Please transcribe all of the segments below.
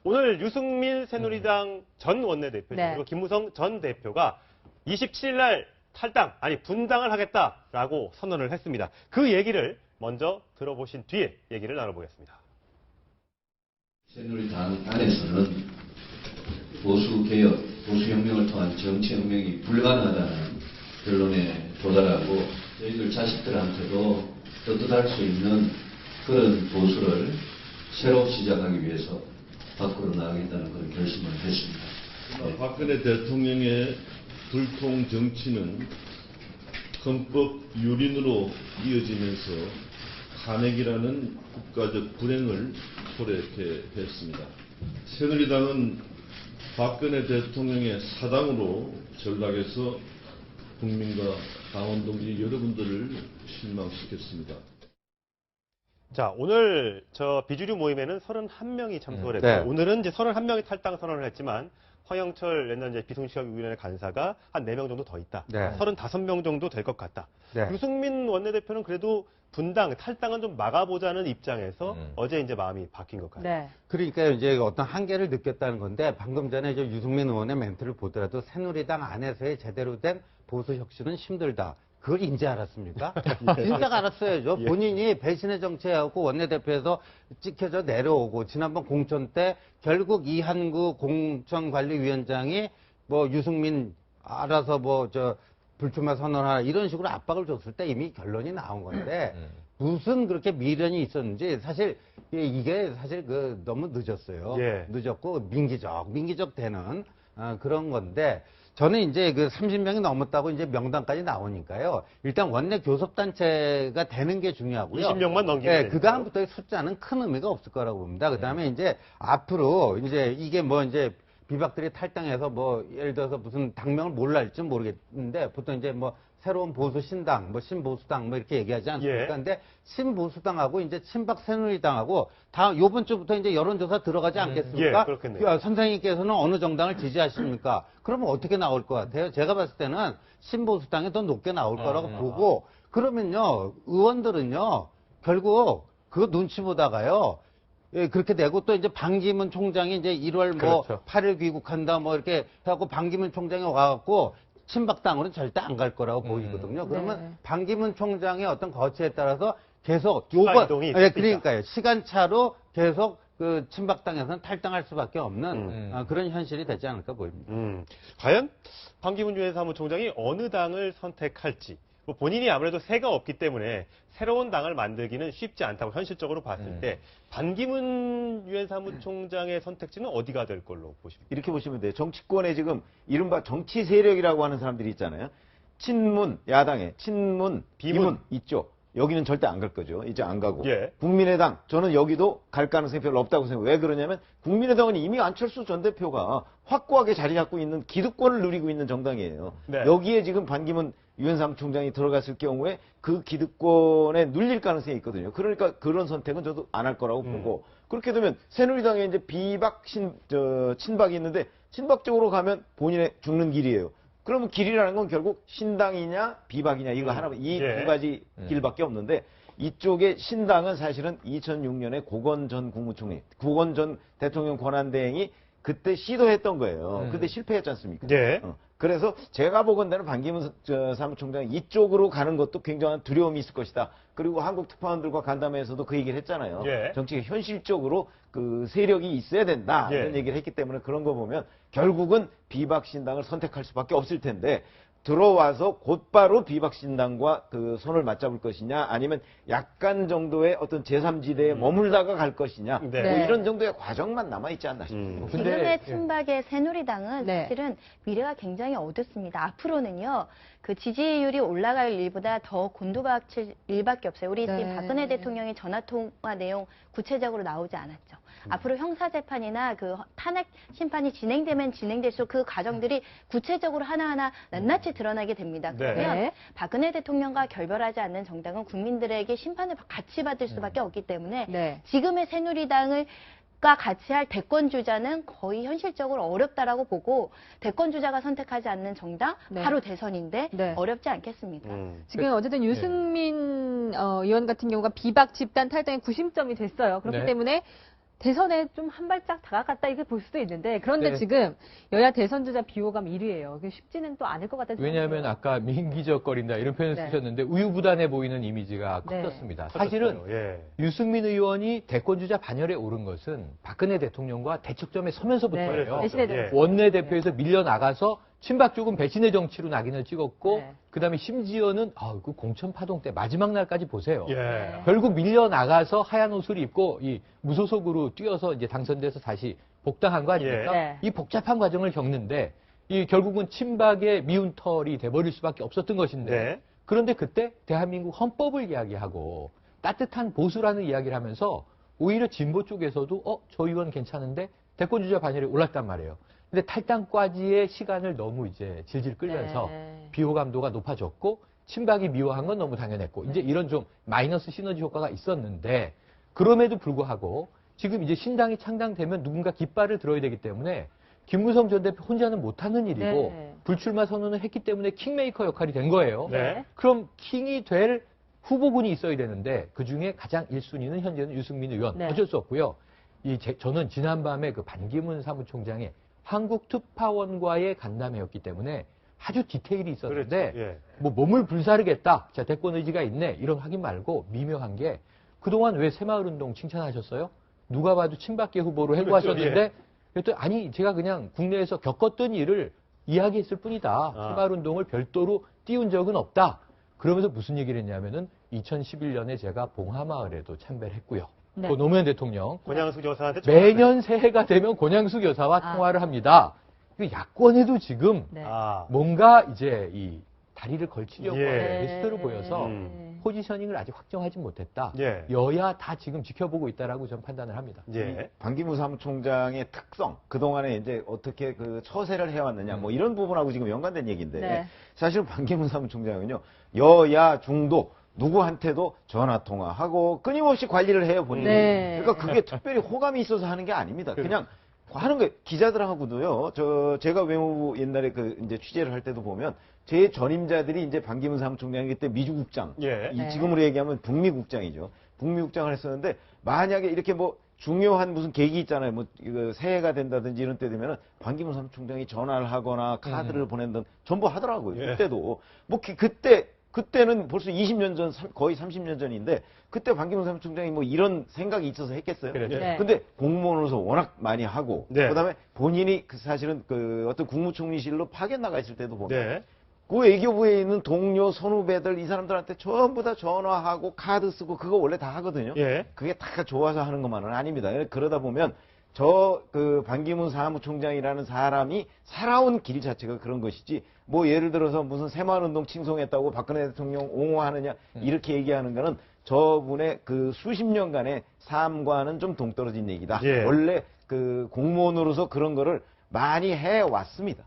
오늘 유승민 새누리당 전 원내대표, 네. 그리고 김무성 전 대표가 27일 날 탈당, 아니 분당을 하겠다라고 선언을 했습니다. 그 얘기를 먼저 들어보신 뒤에 얘기를 나눠보겠습니다. 새누리당 안에서는 보수개혁, 보수혁명을 통한 정치혁명이 불가능하다는 결론에 도달하고 저희들 자식들한테도 떳떳할 수 있는 그런 보수를 새로 시작하기 위해서 밖으로 나가겠다는 그런 결심을 했습니다. 네. 박근혜 대통령의 불통 정치는 헌법 유린으로 이어지면서 탄핵이라는 국가적 불행을 초래케 했습니다. 새누리당은 박근혜 대통령의 사당으로 전락해서 국민과 당원 동지 여러분들을 실망시켰습니다. 자, 오늘 저 비주류 모임에는 31명이 참석을 했고, 네. 오늘은 이제 31명이 탈당 선언을 했지만, 황영철 옛날 이제 비상시각위원회 간사가 한 4명 정도 더 있다. 네. 35명 정도 될 것 같다. 네. 유승민 원내대표는 그래도 분당, 탈당은 좀 막아보자는 입장에서 어제 이제 마음이 바뀐 것 같아요. 네. 그러니까 이제 어떤 한계를 느꼈다는 건데 방금 전에 저 유승민 의원의 멘트를 보더라도 새누리당 안에서의 제대로 된 보수 혁신은 힘들다. 그걸 인지 알았습니까? 진작 알았어야죠. 예. 본인이 배신의 정치하고 원내대표에서 찍혀져 내려오고 지난번 공천 때 결국 이한구 공천관리위원장이 뭐 유승민 알아서 뭐 저 불출마 선언하라 이런 식으로 압박을 줬을 때 이미 결론이 나온 건데 무슨 그렇게 미련이 있었는지 사실 이게 사실 그 너무 늦었어요. 예. 늦었고 민기적 되는 그런 건데 저는 이제 그 30명이 넘었다고 이제 명단까지 나오니까요. 일단 원내 교섭단체가 되는 게 중요하고요. 20명만 넘기면 네, 되니까요. 그 다음부터의 숫자는 큰 의미가 없을 거라고 봅니다. 그 다음에 이제 앞으로 이제 이게 뭐 이제 비박들이 탈당해서 뭐 예를 들어서 무슨 당명을 뭘로 할지 모르겠는데 보통 이제 뭐 새로운 보수 신당, 뭐 신보수당 뭐 이렇게 얘기하지 않습니까? 예. 근데 신보수당하고 이제 친박 새누리당하고 다 요번 주부터 이제 여론조사 들어가지 않겠습니까? 예, 그렇겠네요. 선생님께서는 어느 정당을 지지하십니까? 그러면 어떻게 나올 것 같아요? 제가 봤을 때는 신보수당이 더 높게 나올 거라고 보고 그러면요 의원들은요 결국 그거 눈치 보다가요. 예, 그렇게 되고 또 이제 반기문 총장이 이제 1월 뭐 그렇죠. 8일 귀국한다 뭐 이렇게 해갖고 반기문 총장이 와갖고 친박당으로는 절대 안 갈 거라고 보이거든요. 그러면 네. 반기문 총장의 어떤 거취에 따라서 계속 추가 이동이 있을 수 그러니까요. 시간차로 계속 그 친박당에서는 탈당할 수밖에 없는 그런 현실이 되지 않을까 보입니다. 과연 반기문 유엔 사무총장이 어느 당을 선택할지, 뭐 본인이 아무래도 새가 없기 때문에 새로운 당을 만들기는 쉽지 않다고 현실적으로 봤을 때 반기문 유엔 사무총장의 선택지는 어디가 될 걸로 보십니까? 이렇게 보시면 돼요. 정치권에 지금 이른바 정치 세력이라고 하는 사람들이 있잖아요. 친문, 야당에 친문, 비문 있죠. 여기는 절대 안 갈 거죠. 이제 안 가고. 예. 국민의당, 저는 여기도 갈 가능성이 별로 없다고 생각해요. 왜 그러냐면 국민의당은 이미 안철수 전 대표가 확고하게 자리 잡고 있는 기득권을 누리고 있는 정당이에요. 네. 여기에 지금 반기문 유엔 사무총장이 들어갔을 경우에 그 기득권에 눌릴 가능성이 있거든요. 그러니까 그런 선택은 저도 안 할 거라고 보고 그렇게 되면 새누리당에 이제 비박 친박이 있는데 친박 쪽으로 가면 본인의 죽는 길이에요. 그러면 길이라는 건 결국 신당이냐 비박이냐 이거 하나 이 예. 두 가지 길밖에 없는데 이쪽에 신당은 사실은 2006년에 고건 전 국무총리, 고건 전 대통령 권한대행이 그때 시도했던 거예요. 근데 실패했지 않습니까? 예. 그래서 제가 보건대는 반기문 사무총장이 이쪽으로 가는 것도 굉장한 두려움이 있을 것이다. 그리고 한국 특파원들과 간담회에서도 그 얘기를 했잖아요. 예. 정치가 현실적으로 그 세력이 있어야 된다. 예. 이런 얘기를 했기 때문에 그런 거 보면 결국은 비박신당을 선택할 수밖에 없을 텐데 들어와서 곧바로 비박신당과 그 손을 맞잡을 것이냐 아니면 약간 정도의 어떤 제3지대에 머물다가 갈 것이냐 네. 뭐 이런 정도의 과정만 남아있지 않나 싶습니다. 지금의 친박의 새누리당은 네. 사실은 미래가 굉장히 어둡습니다. 앞으로는요, 그 지지율이 올라갈 일보다 더 곤두박질 일밖에 없어요. 우리 네. 지금 박근혜 대통령의 전화통화 내용 구체적으로 나오지 않았죠. 앞으로 형사재판이나 그 탄핵 심판이 진행되면 진행될수록 그 과정들이 구체적으로 하나하나 낱낱이 드러나게 됩니다. 네. 그러면 네. 박근혜 대통령과 결별하지 않는 정당은 국민들에게 심판을 같이 받을 수밖에 없기 때문에 네. 지금의 새누리당을 과 같이 할 대권 주자는 거의 현실적으로 어렵다라고 보고 대권 주자가 선택하지 않는 정당 네. 바로 대선인데 네. 어렵지 않겠습니까? 지금 어쨌든 유승민 의원 같은 경우가 비박 집단 탈당에 구심점이 됐어요. 그렇기 네. 때문에 대선에 좀 한 발짝 다가갔다 이렇게 볼 수도 있는데 그런데 네. 지금 여야 대선 주자 비호감 1위예요. 쉽지는 또 않을 것 같다는 왜냐하면 생각이 아까 민기적거린다 이런 표현을 네. 쓰셨는데 우유부단해 보이는 이미지가 네. 커졌습니다. 사실은 예. 유승민 의원이 대권주자 반열에 오른 것은 박근혜 대통령과 대척점에 서면서부터예요. 네. 배신의 예. 정치. 원내대표에서 밀려나가서 친박 쪽은 배신의 정치로 낙인을 찍었고 네. 그다음에 심지어는 그 공천 파동 때 마지막 날까지 보세요. 예. 결국 밀려나가서 하얀 옷을 입고 이 무소속으로 뛰어서 이제 당선돼서 다시 복당한 거 아닙니까? 네. 이 복잡한 과정을 겪는데 이 결국은 친박의 미운 털이 돼버릴 수밖에 없었던 것인데 네. 그런데 그때 대한민국 헌법을 이야기하고 따뜻한 보수라는 이야기를 하면서 오히려 진보 쪽에서도 저 의원 괜찮은데 대권주자 반열에 올랐단 말이에요. 근데 탈당까지의 시간을 너무 이제 질질 끌면서 네. 비호감도가 높아졌고 친박이 미워한 건 너무 당연했고 이제 이런 좀 마이너스 시너지 효과가 있었는데 그럼에도 불구하고 지금 이제 신당이 창당되면 누군가 깃발을 들어야 되기 때문에 김무성 전 대표 혼자는 못하는 일이고 네. 불출마 선언을 했기 때문에 킹메이커 역할이 된 거예요. 네. 그럼 킹이 될 후보군이 있어야 되는데 그중에 가장 1순위는 현재는 유승민 의원. 네. 어쩔 수 없고요. 저는 지난밤에 그 반기문 사무총장의 한국특파원과의 간담회였기 때문에 아주 디테일이 있었는데 그렇죠. 예. 뭐 몸을 불사르겠다. 자, 대권 의지가 있네. 이런 확인 말고 미묘한 게 그동안 왜 새마을운동 칭찬하셨어요? 누가 봐도 친박계 후보로 그렇죠. 해고하셨는데 그랬더니 아니 제가 그냥 국내에서 겪었던 일을 이야기했을 뿐이다. 새마을운동을 별도로 띄운 적은 없다. 그러면서 무슨 얘기를 했냐면은 2011년에 제가 봉하마을에도 참배를 했고요. 네. 그 노무현 대통령 권양숙 여사한테 매년 새해가 되면 권양숙 여사와 통화를 합니다. 그 야권에도 지금 네. 뭔가 이제 이 다리를 걸치려고 예. 하는 리스트를 보여서 음. 포지셔닝을 아직 확정하지 못했다. 예. 여야 다 지금 지켜보고 있다라고 저는 판단을 합니다. 예. 반기문 사무총장의 특성, 그동안에 이제 어떻게 그 처세를 해왔느냐, 뭐 이런 부분하고 지금 연관된 얘기인데, 네. 사실은 반기문 사무총장은요, 여야 중도, 누구한테도 전화 통화하고 끊임없이 관리를 해요, 본인이. 네. 그러니까 그게 특별히 호감이 있어서 하는 게 아닙니다. 그냥 하는 거, 기자들하고도요, 제가 외무부 옛날에 이제 취재를 할 때도 보면, 제 전임자들이 이제 반기문 사무총장이 그때 미주국장, 예. 네. 지금으로 얘기하면 북미국장이죠. 북미국장을 했었는데, 만약에 이렇게 뭐 중요한 무슨 계기 있잖아요. 뭐 이거 새해가 된다든지 이런 때 되면은 반기문 사무총장이 전화를 하거나 카드를 보낸든 전부 하더라고요. 예. 그때도 뭐 그때는 벌써 20년 전, 거의 30년 전인데 그때 반기문 사무총장이 뭐 이런 생각이 있어서 했겠어요. 그렇죠. 네. 근데 공무원으로서 워낙 많이 하고 네. 그다음에 본인이 사실은 어떤 국무총리실로 파견 나가 있을 때도 보면 네. 그 외교부에 있는 동료, 선후배들 이 사람들한테 전부 다 전화하고 카드 쓰고 그거 원래 다 하거든요. 예. 그게 다 좋아서 하는 것만은 아닙니다. 그러다 보면 반기문 사무총장이라는 사람이 살아온 길 자체가 그런 것이지, 뭐 예를 들어서 무슨 새마을운동 칭송했다고 박근혜 대통령 옹호하느냐, 이렇게 얘기하는 거는 저분의 그 수십 년간의 삶과는 좀 동떨어진 얘기다. 예. 원래 공무원으로서 그런 거를 많이 해왔습니다.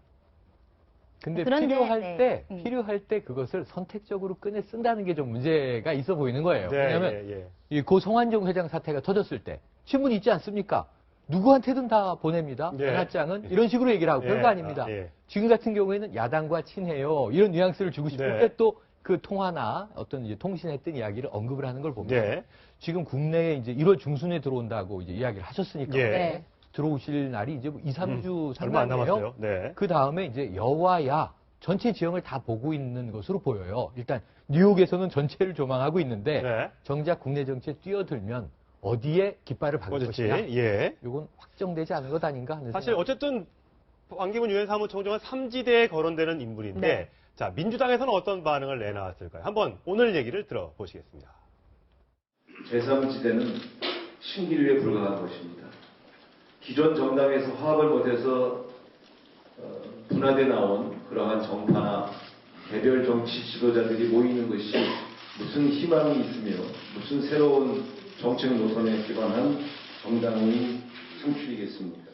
근데 그런데, 필요할 네. 때 필요할 때 그것을 선택적으로 꺼내 쓴다는 게 좀 문제가 있어 보이는 거예요. 네, 왜냐하면 예, 예. 이 고 송환종 회장 사태가 터졌을 때 신문 있지 않습니까? 누구한테든 다 보냅니다. 네. 하나장은 이런 식으로 얘기를 하고 예. 별거 아닙니다. 예. 지금 같은 경우에는 야당과 친해요. 이런 뉘앙스를 주고 싶을 네. 때 또 그 통화나 어떤 이제 통신했던 이야기를 언급을 하는 걸 보면 네. 지금 국내에 이제 1월 중순에 들어온다고 이제 이야기를 하셨으니까 예. 네. 들어오실 날이 이제 뭐 2, 3주 얼마 안 상당이에요. 남았어요. 네. 그 다음에 이제 여와야 전체 지형을 다 보고 있는 것으로 보여요. 일단 뉴욕에서는 전체를 조망하고 있는데 네. 정작 국내 정치에 뛰어들면 어디에 깃발을 박을 뭐지? 것이냐. 예. 이건 확정되지 않은 것 아닌가 하는 사실 생각이 어쨌든 반기문 유엔 사무총장은 삼지대에 거론되는 인물인데, 네. 자, 민주당에서는 어떤 반응을 내놨을까요? 한번 오늘 얘기를 들어보시겠습니다. 제3지대는 신기류에 불과한 것입니다. 기존 정당에서 화합을 못해서 분화돼 나온 그러한 정파나 개별 정치 지도자들이 모이는 것이 무슨 희망이 있으며 무슨 새로운 정책 노선에 기반한 정당의 창출이겠습니까?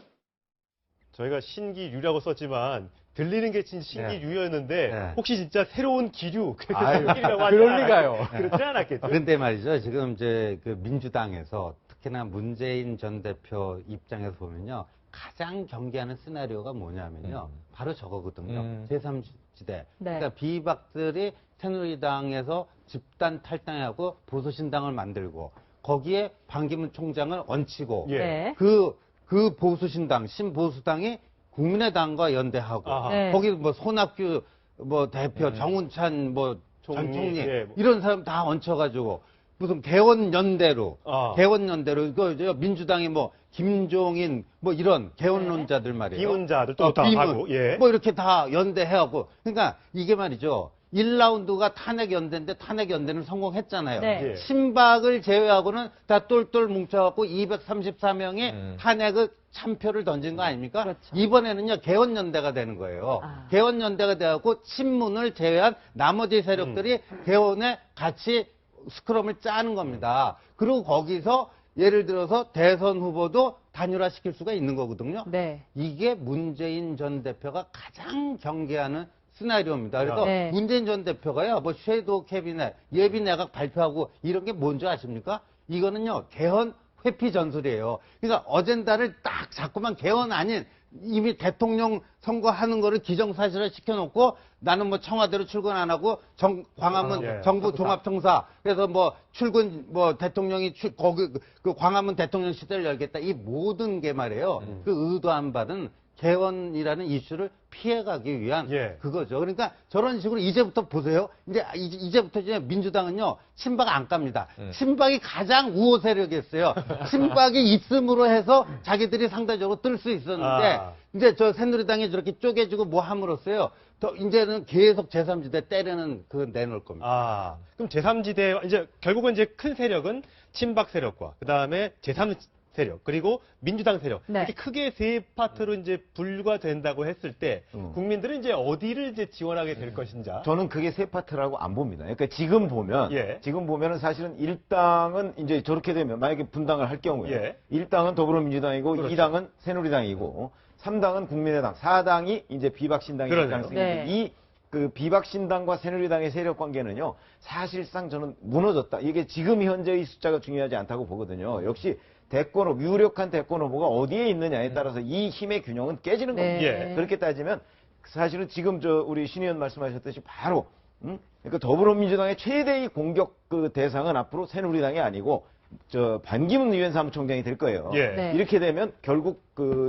저희가 신기류라고 썼지만 들리는 게 진짜 신기류였는데 네. 혹시 진짜 새로운 기류 그래서 아유, 신기류라고 하지 그럴 리가요. 그렇지 않았겠죠. 그런데 말이죠. 지금 이제 그 민주당에서 특히나 문재인 전 대표 입장에서 보면요. 가장 경계하는 시나리오가 뭐냐면요. 바로 저거거든요. 제3지대. 네. 그러니까 비박들이 새누리당에서 집단 탈당하고 보수신당을 만들고 거기에 반기문 총장을 얹히고 예. 네. 그 보수신당, 신보수당이 국민의당과 연대하고 아하. 네. 거기 뭐 손학규 뭐 대표, 정운찬 뭐 전 총리, 총리 예, 뭐. 이런 사람 다 얹혀가지고 무슨 개헌연대로 아. 개헌연대로 민주당이 뭐 김종인 뭐 이런 개헌론자들 말이에요. 비문자들 또 다 비문. 하고, 예. 뭐 이렇게 다 연대해하고 그러니까 이게 말이죠. 1라운드가 탄핵 연대인데 탄핵 연대는 성공했잖아요. 네. 예. 친박을 제외하고는 다 똘똘 뭉쳐갖고 234명이 탄핵을 참표를 던진 거 아닙니까? 그렇죠. 이번에는요 개헌연대가 되는 거예요. 아. 개헌연대가 돼갖고 친문을 제외한 나머지 세력들이 개헌에 같이 스크럼을 짜는 겁니다. 그리고 거기서 예를 들어서 대선 후보도 단일화시킬 수가 있는 거거든요. 네. 이게 문재인 전 대표가 가장 경계하는 시나리오입니다. 그래서 네. 문재인 전 대표가요, 뭐 섀도우 캐비넷, 예비 내각 발표하고 이런 게 뭔지 아십니까? 이거는요, 개헌 회피 전술이에요. 그러니까 어젠다를 딱 자꾸만 개헌 아닌 이미 대통령 선거하는 거를 기정사실화 시켜놓고 나는 뭐 청와대로 출근 안 하고 광화문 예. 정부 종합청사 그래서 뭐 출근 뭐 대통령이 거기 그 광화문 대통령 시대를 열겠다 이 모든 게 말이에요. 그 의도한 바는 개헌이라는 이슈를 피해가기 위한 예. 그거죠. 그러니까 저런 식으로 이제부터 보세요. 이제부터 이제 민주당은요 친박 안 깝니다. 친박이 가장 우호 세력이었어요. 친박이 있음으로 해서 자기들이 상대적으로 뜰 수 있었는데 아. 이제 저 새누리당이 저렇게 쪼개지고 뭐 함으로써요. 더 이제는 계속 제3지대 때리는 그 내놓을 겁니다. 아, 그럼 제3지대, 이제 결국은 이제 큰 세력은 친박 세력과, 그 다음에 제3 세력, 그리고 민주당 세력. 네. 이렇게 크게 세 파트로 이제 분류가 된다고 했을 때, 국민들은 이제 어디를 이제 지원하게 될 것인가? 저는 그게 세 파트라고 안 봅니다. 그러니까 지금 보면, 예. 지금 보면은 사실은 1당은 이제 저렇게 되면, 만약에 분당을 할 경우에, 예. 1당은 더불어민주당이고, 그렇죠. 2당은 새누리당이고, 3당은 국민의당, 4당이 이제 비박신당이 될 그러네요. 가능성이 네. 있는데, 이 그 비박신당과 새누리당의 세력 관계는요, 사실상 저는 무너졌다. 이게 지금 현재의 숫자가 중요하지 않다고 보거든요. 역시 대권 후보, 유력한 대권 후보가 어디에 있느냐에 따라서 이 힘의 균형은 깨지는 네. 겁니다. 예. 그렇게 따지면 사실은 지금 우리 신 의원 말씀하셨듯이 바로 그러니까 더불어민주당의 최대의 공격 그 대상은 앞으로 새누리당이 아니고 반기문 유엔 사무총장이 될 거예요. 예. 네. 이렇게 되면 결국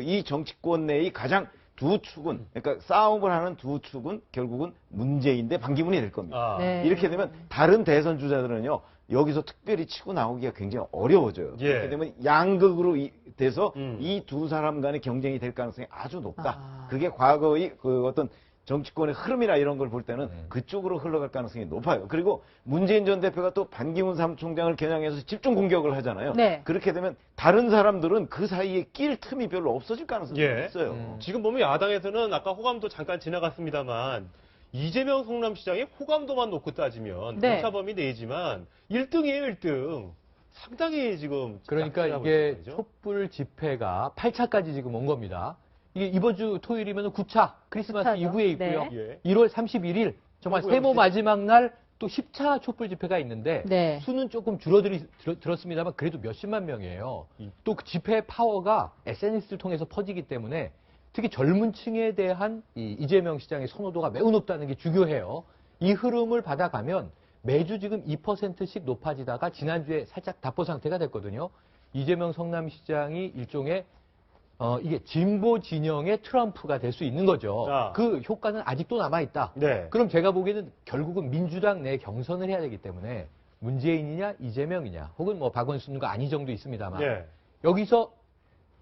이 정치권 내의 가장 두 축은 그러니까 싸움을 하는 두 축은 결국은 문재인 대 반기문이 될 겁니다. 아. 네. 이렇게 되면 다른 대선 주자들은요 여기서 특별히 치고 나오기가 굉장히 어려워져요. 예. 그렇게 되면 양극으로 돼서 음. 이 두 사람 간의 경쟁이 될 가능성이 아주 높다. 아. 그게 과거의 그 어떤 정치권의 흐름이나 이런 걸 볼 때는 그쪽으로 흘러갈 가능성이 높아요. 그리고 문재인 전 대표가 또 반기문 사무총장을 겨냥해서 집중 공격을 하잖아요. 네. 그렇게 되면 다른 사람들은 그 사이에 낄 틈이 별로 없어질 가능성이 예. 있어요. 지금 보면 야당에서는 아까 호감도 잠깐 지나갔습니다만, 이재명 성남시장의 호감도만 놓고 따지면 네. 오차범위 내지만 1등이에요, 1등. 상당히 지금 그러니까 약진하고 이게 있는 거죠. 촛불 집회가 8차까지 지금 온 겁니다. 이게 이번 주 토요일이면 9차 크리스마스 9차죠. 이후에 있고요. 네. 1월 31일 정말 그리고요, 세모 마지막 날 또 10차 촛불 집회가 있는데 네. 수는 조금 들었습니다만 그래도 몇십만 명이에요. 또 그 집회 파워가 SNS를 통해서 퍼지기 때문에 특히 젊은 층에 대한 이재명 시장의 선호도가 매우 높다는 게 중요해요. 이 흐름을 받아가면 매주 지금 2%씩 높아지다가 지난주에 살짝 답보 상태가 됐거든요. 이재명 성남시장이 일종의 이게 진보 진영의 트럼프가 될 수 있는 거죠. 아. 그 효과는 아직도 남아있다. 네. 그럼 제가 보기에는 결국은 민주당 내 경선을 해야 되기 때문에 문재인이냐 이재명이냐 혹은 뭐 박원순과 안희정도 있습니다만 예. 여기서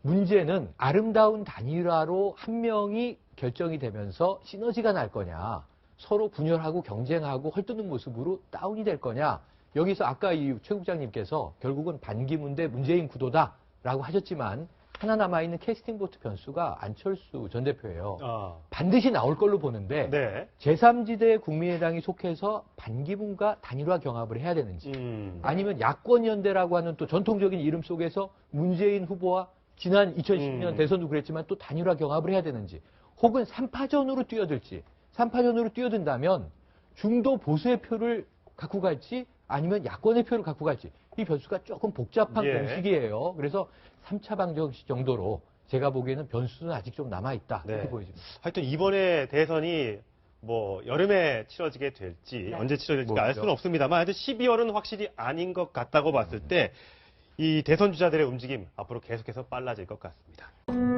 문제는 아름다운 단일화로 한 명이 결정이 되면서 시너지가 날 거냐 서로 분열하고 경쟁하고 헐뜯는 모습으로 다운이 될 거냐 여기서 아까 이 최 국장님께서 결국은 반기문 대 문재인 구도다라고 하셨지만 하나 남아있는 캐스팅 보트 변수가 안철수 전 대표예요. 아. 반드시 나올 걸로 보는데 네. 제3지대 국민의당이 속해서 반기문과 단일화 경합을 해야 되는지 아니면 야권연대라고 하는 또 전통적인 이름 속에서 문재인 후보와 지난 2010년 대선도 그랬지만 또 단일화 경합을 해야 되는지 혹은 3파전으로 뛰어들지 3파전으로 뛰어든다면 중도 보수의 표를 갖고 갈지 아니면 야권의 표를 갖고 갈지 이 변수가 조금 복잡한 예. 공식이에요. 그래서 3차 방정식 정도로 제가 보기에는 변수는 아직 좀 남아있다. 네. 이렇게 보여집니다. 하여튼 이번에 대선이 뭐 여름에 치러지게 될지 네. 언제 치러질지 알 모르죠. 수는 없습니다만 하여튼 12월은 확실히 아닌 것 같다고 봤을 때 이 대선 주자들의 움직임 앞으로 계속해서 빨라질 것 같습니다.